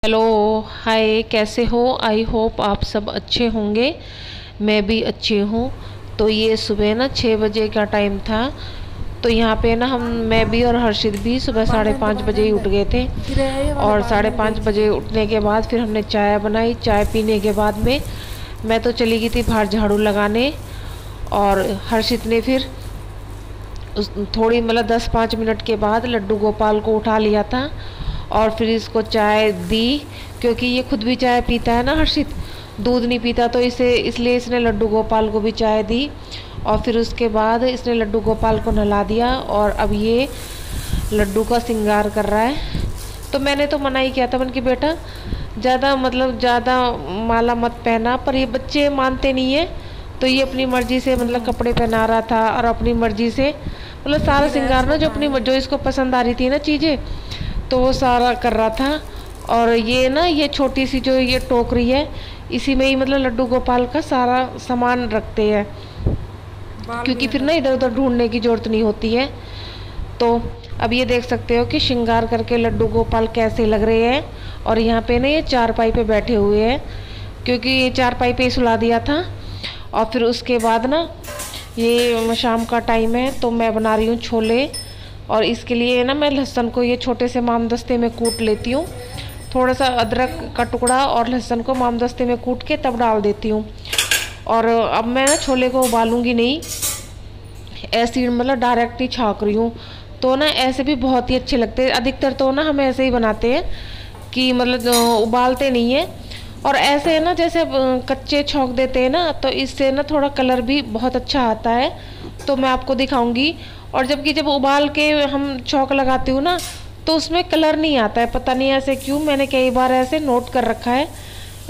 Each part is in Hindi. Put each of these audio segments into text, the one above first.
हेलो। हाय, कैसे हो? आई होप आप सब अच्छे होंगे। मैं भी अच्छी हूँ। तो ये सुबह ना 6 बजे का टाइम था। तो यहाँ पे ना मैं भी और हर्षित भी सुबह 5:30 बजे ही उठ गए थे। और 5:30 बजे उठने के बाद फिर हमने चाय बनाई। चाय पीने के बाद में मैं तो चली गई थी बाहर झाड़ू लगाने। और हर्षित ने फिर उस थोड़ी 10-5 मिनट के बाद लड्डू गोपाल को उठा लिया था और फिर इसको चाय दी। क्योंकि ये खुद भी चाय पीता है ना हर्षित, दूध नहीं पीता, तो इसे इसलिए इसने लड्डू गोपाल को भी चाय दी। और फिर उसके बाद इसने लड्डू गोपाल को नहला दिया और अब ये लड्डू का श्रृंगार कर रहा है। तो मैंने तो मना ही किया था कि बेटा ज़्यादा माला मत पहना, पर ये बच्चे मानते नहीं है। तो ये अपनी मर्जी से कपड़े पहना रहा था और अपनी मर्जी से सारा श्रृंगार ना जो इसको पसंद आ रही थी ना चीज़ें, तो वो सारा कर रहा था। और ये छोटी सी जो ये टोकरी है, इसी में ही लड्डू गोपाल का सारा सामान रखते हैं, क्योंकि फिर ना इधर उधर ढूंढने की ज़रूरत नहीं होती है। तो अब ये देख सकते हो कि श्रृंगार करके लड्डू गोपाल कैसे लग रहे हैं। और यहाँ पे ना ये चारपाई पे बैठे हुए हैं, क्योंकि ये चारपाई पे ही सुला दिया था। और फिर उसके बाद ना ये शाम का टाइम है, तो मैं बना रही हूँ छोले। और इसके लिए ना मैं लहसुन को ये छोटे से मामदस्ते में कूट लेती हूँ। थोड़ा सा अदरक का टुकड़ा और लहसुन को मामदस्ते में कूट के तब डाल देती हूँ। और अब मैं ना छोले को उबालूँगी नहीं, ऐसे डायरेक्ट ही छौंक रही हूँ। तो ना ऐसे भी बहुत ही अच्छे लगते हैं। अधिकतर तो ना हम ऐसे ही बनाते हैं कि उबालते नहीं है। और ऐसे है ना, जैसे कच्चे छौंक देते हैं ना, तो इससे ना थोड़ा कलर भी बहुत अच्छा आता है। तो मैं आपको दिखाऊंगी। और जब उबाल के हम छौंक लगाते हो ना, तो उसमें कलर नहीं आता है, पता नहीं ऐसे क्यों। मैंने कई बार ऐसे नोट कर रखा है,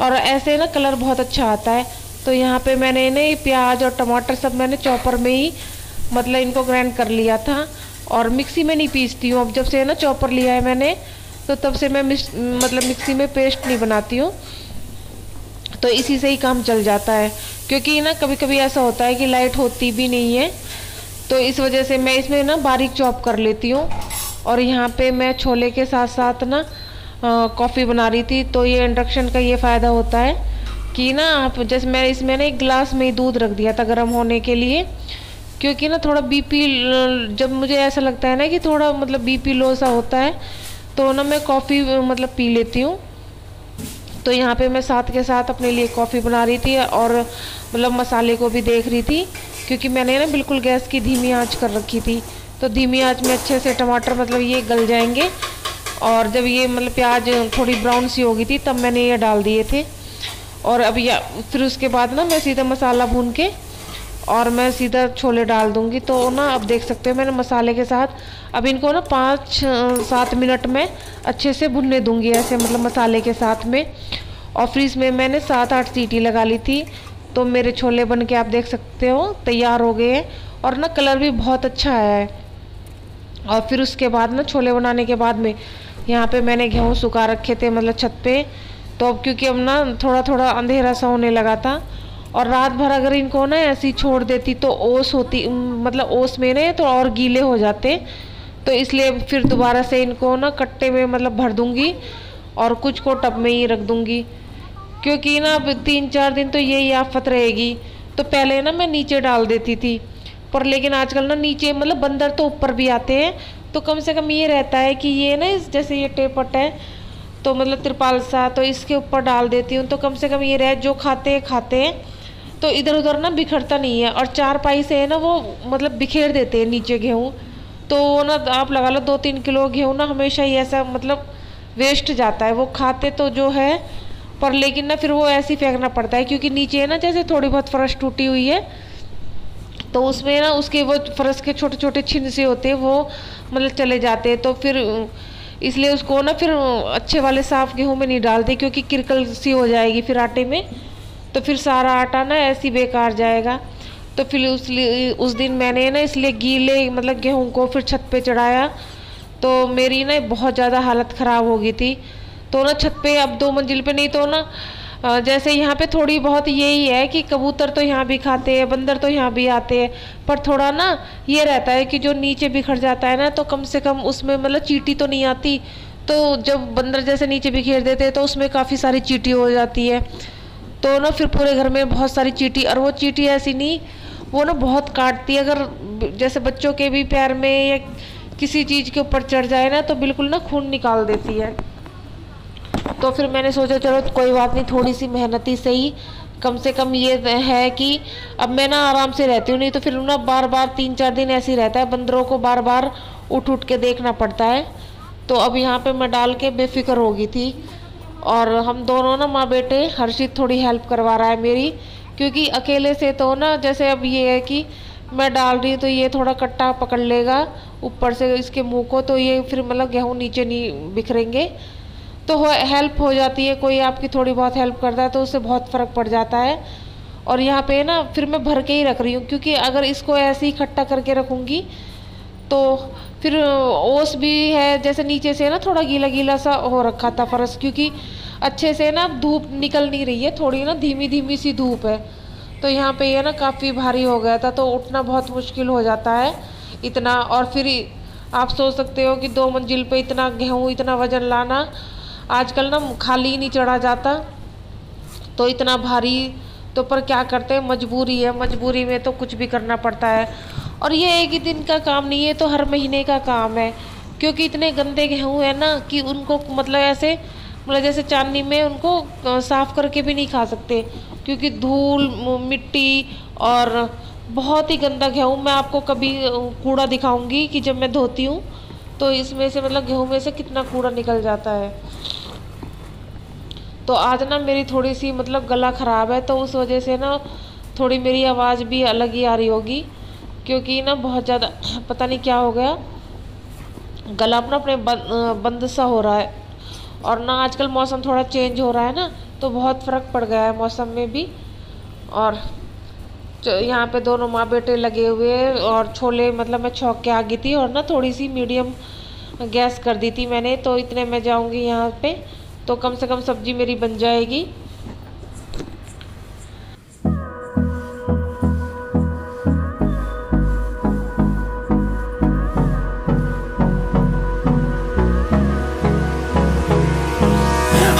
और ऐसे ना कलर बहुत अच्छा आता है। तो यहाँ पे मैंने ना प्याज और टमाटर सब मैंने चॉपर में ही इनको ग्राइंड कर लिया था। और मिक्सी में नहीं पीसती हूँ। अब जब से ना चॉपर लिया है मैंने, तो तब से मैं मिक्सी में पेस्ट नहीं बनाती हूँ। तो इसी से ही काम चल जाता है, क्योंकि ना कभी कभी ऐसा होता है कि लाइट होती भी नहीं है। तो इस वजह से मैं इसमें ना बारीक चॉप कर लेती हूँ। और यहाँ पे मैं छोले के साथ साथ ना कॉफ़ी बना रही थी। तो ये इंडक्शन का ये फ़ायदा होता है कि ना आप जैसे मैं इसमें ना एक गिलास में ही दूध रख दिया था गर्म होने के लिए, क्योंकि ना थोड़ा बीपी, जब मुझे ऐसा लगता है ना कि थोड़ा बीपी लो सा होता है, तो ना मैं कॉफ़ी पी लेती हूँ। तो यहाँ पे मैं साथ के साथ अपने लिए कॉफ़ी बना रही थी और मसाले को भी देख रही थी, क्योंकि मैंने ना बिल्कुल गैस की धीमी आंच कर रखी थी। तो धीमी आंच में अच्छे से टमाटर ये गल जाएंगे। और जब ये प्याज थोड़ी ब्राउन सी हो गई थी, तब मैंने ये डाल दिए थे। और अब फिर उसके बाद ना मैं सीधा मसाला भून के और मैं सीधा छोले डाल दूँगी। तो ना अब देख सकते हो मैंने मसाले के साथ अब इनको ना 5-7 मिनट में अच्छे से भुनने दूँगी, ऐसे मसाले के साथ में। और फिर इसमें मैंने 7-8 सीटी लगा ली थी। तो मेरे छोले बन के आप देख सकते हो तैयार हो गए हैं, और ना कलर भी बहुत अच्छा आया है। और फिर उसके बाद ना छोले बनाने के बाद में यहाँ पे मैंने गेहूँ सुखा रखे थे छत पे। तो अब क्योंकि अब ना थोड़ा थोड़ा अंधेरा सा होने लगा था, और रात भर अगर इनको ना ऐसी छोड़ देती तो ओस होती, ओस में ना तो और गीले हो जाते। तो इसलिए फिर दोबारा से इनको ना कट्टे में भर दूँगी और कुछ को टब में ही रख दूँगी, क्योंकि ना अब 3-4 दिन तो यही आफत रहेगी। तो पहले ना मैं नीचे डाल देती थी, पर लेकिन आजकल ना नीचे बंदर तो ऊपर भी आते हैं। तो कम से कम ये रहता है कि ये ना जैसे ये टेपट है, तो तिरपाल सा, तो इसके ऊपर डाल देती हूँ। तो कम से कम ये रहे, जो खाते हैं तो इधर उधर ना बिखरता नहीं है। और चारपाई से है ना वो बिखेर देते हैं नीचे गेहूँ। तो ना आप लगा लो 2-3 किलो गेहूँ ना हमेशा ही ऐसा वेस्ट जाता है। वो खाते तो जो है, पर लेकिन ना फिर वो ऐसे ही फेंकना पड़ता है, क्योंकि नीचे है ना जैसे थोड़ी बहुत फर्श टूटी हुई है, तो उसमें ना उसके वो फर्श के छोटे छोटे छिन से होते हैं, वो चले जाते हैं। तो फिर इसलिए उसको ना फिर अच्छे वाले साफ़ गेहूँ में नहीं डालते, क्योंकि किरकल सी हो जाएगी फिर आटे में। तो फिर सारा आटा ना ऐसे ही बेकार जाएगा। तो फिर उस दिन मैंने ना इसलिए गीले गेहूँ को फिर छत पे चढ़ाया। तो मेरी ना बहुत ज़्यादा हालत ख़राब हो गई थी। तो ना छत पे अब 2 मंजिल पे नहीं, तो ना जैसे यहाँ पे थोड़ी बहुत यही है कि कबूतर तो यहाँ भी खाते हैं, बंदर तो यहाँ भी आते हैं, पर थोड़ा ना ये रहता है कि जो नीचे बिखर जाता है ना, तो कम से कम उसमें चींटी तो नहीं आती। तो जब बंदर जैसे नीचे बिखेर देते हैं तो उसमें काफ़ी सारी चींटी हो जाती है। तो ना फिर पूरे घर में बहुत सारी चींटी, और वो चींटी ऐसी नहीं, वो ना बहुत काटती है। अगर जैसे बच्चों के भी पैर में या किसी चीज़ के ऊपर चढ़ जाए ना तो बिल्कुल ना खून निकाल देती है। तो फिर मैंने सोचा चलो कोई बात नहीं, थोड़ी सी मेहनती से ही कम से कम ये है कि अब मैं ना आराम से रहती हूँ, नहीं तो फिर ना बार बार 3-4 दिन ऐसे ही रहता है, बंदरों को बार बार उठ उठ के देखना पड़ता है। तो अब यहाँ पे मैं डाल के बेफिक्र हो गई थी, और हम दोनों ना माँ बेटे, हर्षित थोड़ी हेल्प करवा रहा है मेरी, क्योंकि अकेले से तो ना जैसे अब ये है कि मैं डाल रही हूँ तो ये थोड़ा कट्टा पकड़ लेगा ऊपर से इसके मुंह को, तो ये फिर मतलब गेहूँ नीचे नहीं बिखरेंगे। तो हेल्प हो जाती है, कोई आपकी थोड़ी बहुत हेल्प करता है तो उससे बहुत फ़र्क पड़ जाता है। और यहाँ पे ना फिर मैं भर के ही रख रही हूँ, क्योंकि अगर इसको ऐसे ही इकट्ठा करके रखूँगी तो फिर ओस भी है, जैसे नीचे से ना थोड़ा गीला गीला सा हो रखा था फर्श, क्योंकि अच्छे से ना धूप निकल नहीं रही है, थोड़ी ना धीमी धीमी सी धूप है। तो यहाँ पे ये ना काफ़ी भारी हो गया था, तो उठना बहुत मुश्किल हो जाता है इतना। और फिर आप सोच सकते हो कि 2 मंजिल पे इतना गेहूँ, इतना वजन लाना आजकल ना खाली ही नहीं चढ़ा जाता, तो इतना भारी। तो पर क्या करते हैं, मजबूरी है, मजबूरी में तो कुछ भी करना पड़ता है। और ये एक ही दिन का काम नहीं है, तो हर महीने का काम है, क्योंकि इतने गंदे गेहूँ है ना कि उनको मतलब ऐसे मतलब जैसे चांदनी में उनको साफ करके भी नहीं खा सकते, क्योंकि धूल मिट्टी और बहुत ही गंदा गेहूँ। मैं आपको कभी कूड़ा दिखाऊंगी कि जब मैं धोती हूँ तो इसमें से मतलब गेहूँ में से कितना कूड़ा निकल जाता है। तो आज ना मेरी थोड़ी सी मतलब गला ख़राब है, तो उस वजह से ना थोड़ी मेरी आवाज़ भी अलग ही आ रही होगी, क्योंकि ना बहुत ज़्यादा पता नहीं क्या हो गया, गला अपने बंद सा हो रहा है। और ना आजकल मौसम थोड़ा चेंज हो रहा है ना, तो बहुत फ़र्क पड़ गया है मौसम में भी। और यहाँ पे दोनों माँ बेटे लगे हुए, और छोले मतलब मैं छौंक के आ गई थी, और ना थोड़ी सी मीडियम गैस कर दी थी मैंने, तो इतने में जाऊँगी यहाँ पे तो कम से कम सब्जी मेरी बन जाएगी।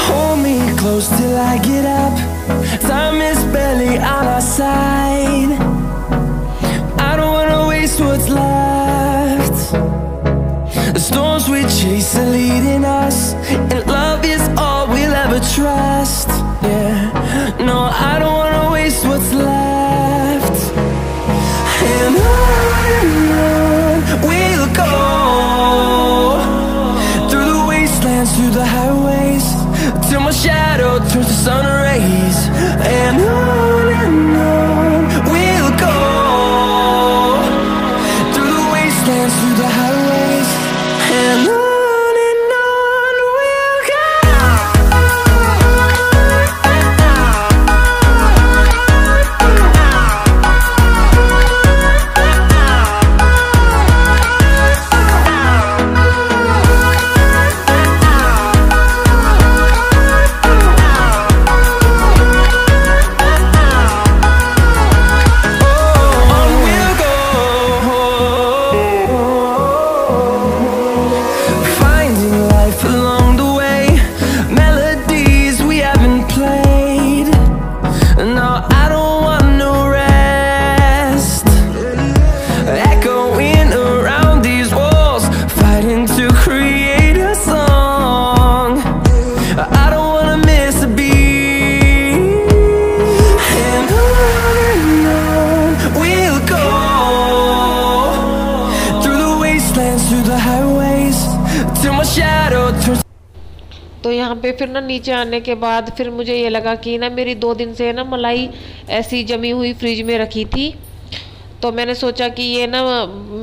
Hold me close till I get up. Time is barely on our side. I don't wanna waste what's left. The storms we chase are leading us, and love is all we'll ever trust. Yeah, no, I don't wanna waste what's left. And on we'll go, through the wastelands, through the highways, till my shadow turns to sun rays. And on we'll go, through the wastelands, through the highways, and on we'll go. तो यहाँ पे फिर ना नीचे आने के बाद फिर मुझे ये लगा कि ना मेरी 2 दिन से ना मलाई ऐसी जमी हुई फ्रिज में रखी थी, तो मैंने सोचा कि ये ना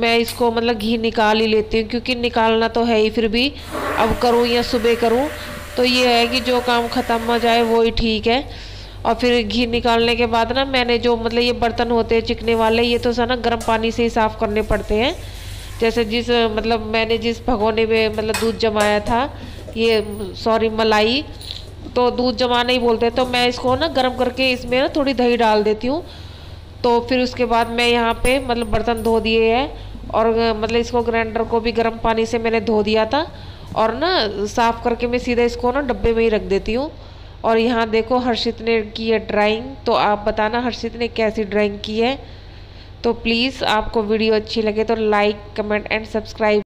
मैं इसको मतलब घी निकाल ही लेती हूँ, क्योंकि निकालना तो है ही, फिर भी अब करूँ या सुबह करूँ तो ये है कि जो काम ख़त्म हो जाए वो ही ठीक है। और फिर घी निकालने के बाद ना मैंने जो मतलब ये बर्तन होते हैं चिकने वाले, ये तो सा ना गर्म पानी से ही साफ़ करने पड़ते हैं। जैसे जिस मतलब मैंने जिस भगोने में मतलब दूध जमाया था, ये सॉरी मलाई, तो दूध जमाना ही बोलते हैं, तो मैं इसको ना गर्म करके इसमें ना थोड़ी दही डाल देती हूँ। तो फिर उसके बाद मैं यहाँ पे मतलब बर्तन धो दिए हैं, और मतलब इसको ग्राइंडर को भी गर्म पानी से मैंने धो दिया था। और ना साफ़ करके मैं सीधा इसको ना डब्बे में ही रख देती हूँ। और यहाँ देखो हर्षित ने की है ड्राइंग, तो आप बताना हर्षित ने कैसी ड्राइंग की है। तो प्लीज़ आपको वीडियो अच्छी लगे तो लाइक, कमेंट एंड सब्सक्राइब